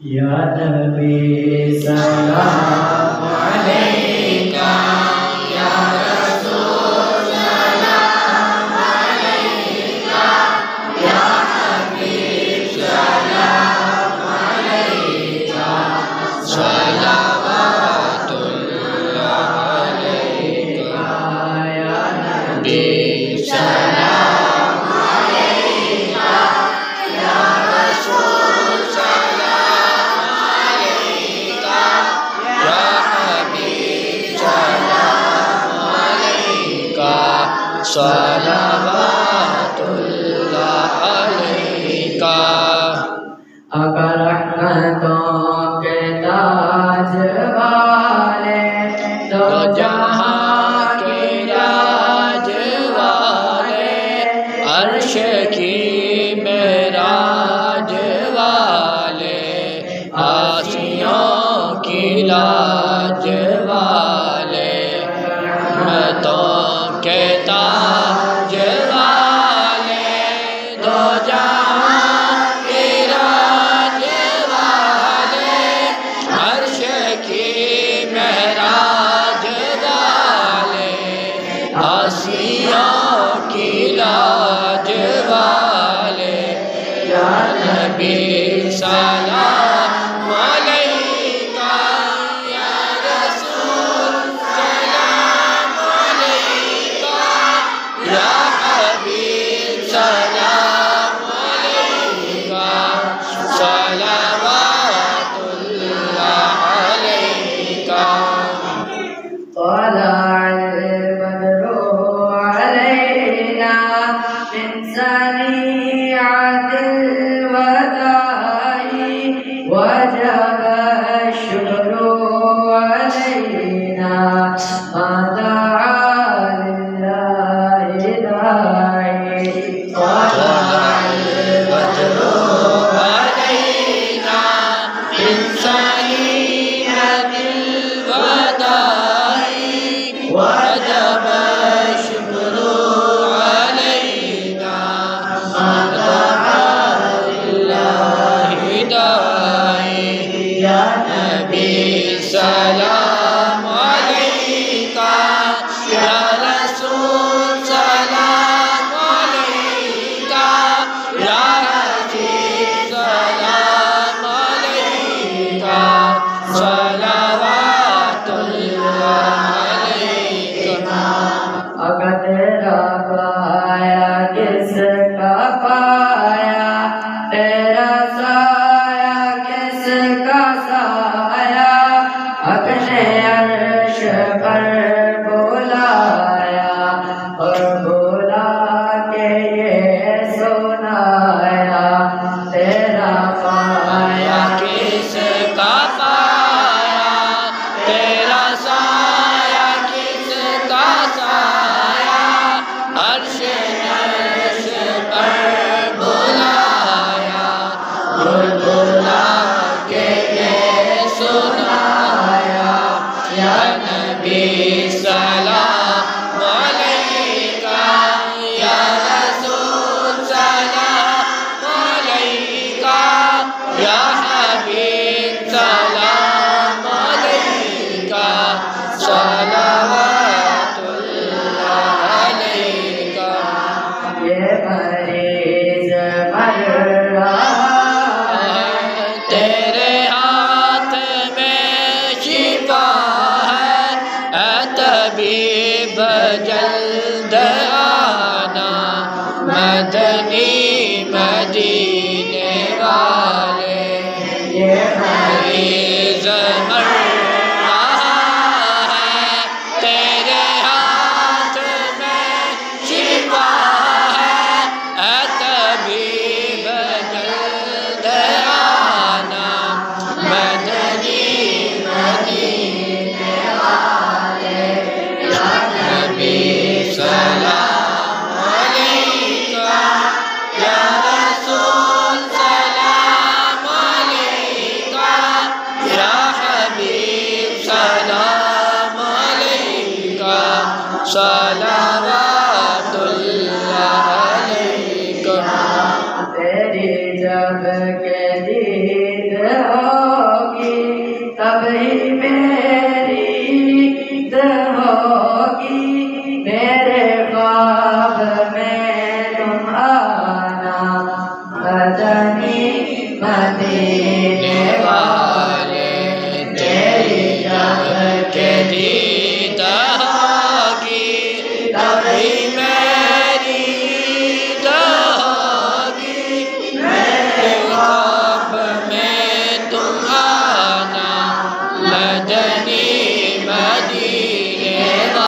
یا نبی سلام علیکہ یا رسول سلام علیکہ یا حبیب سلام علیکہ صلوات اللہ علیکہ یا نبی سلام علیکہ یا رسول سلام علیکہ یا حبیب سلام علیکہ صلوات اللہ علیکہ آقا رحمتوں کے تاج والے دو جہاں کے راج والے عرش کی معراج والے آسیوں کی لاج والے رحمتوں کے تاج والے دو جہاں کے راج والے عرش کی معراج والے آسیوں کی لاج والے یا نبی سلام علیکہ یا رسول سلام علیکہ یا حبیب سلام علیکہ صلوات اللہ علیکہ طلع البدر علينا من ثنيات الوداع وجب الشكر علينا ما دعا لله داعي طلع البدر علينا من ثنيات الوداع وجب الشكر علينا ما دعا لله داعي يا نبي سلام عليك يا رسول سلام عليك يا حبيب سلام عليك صلوات اللہ آقا تیرا پایا کس کا پایا تیرا سایہ کس کا سایہ اپنے عرش پر بلایا اور بلا کے یہ سنایا تیرا پایا کس کا پایا تیرا سایہ کس کا سایہ عرش پر بلایا بلا کے یہ سنایا یا نبی سلام علیکہ یا رسول سلام علیکہ یا حبیب سلام علیکہ صلوات اللہ علیکہ یہ مریض مر رہا ہے تیرے ہاتھ میں شفا ہے اے طبیب جلد آنا مدنی مدینے والے یہ مریض مر رہا ہے تیرے ہاتھ میں شفا ہے اے طبیب جلد آنا مدنی مدینے والے یا نبی سلام علیکہ یا رسول سلام علیکہ یا حبیب سلام علیکہ صلوات اللہ علیکہ تیری جب کے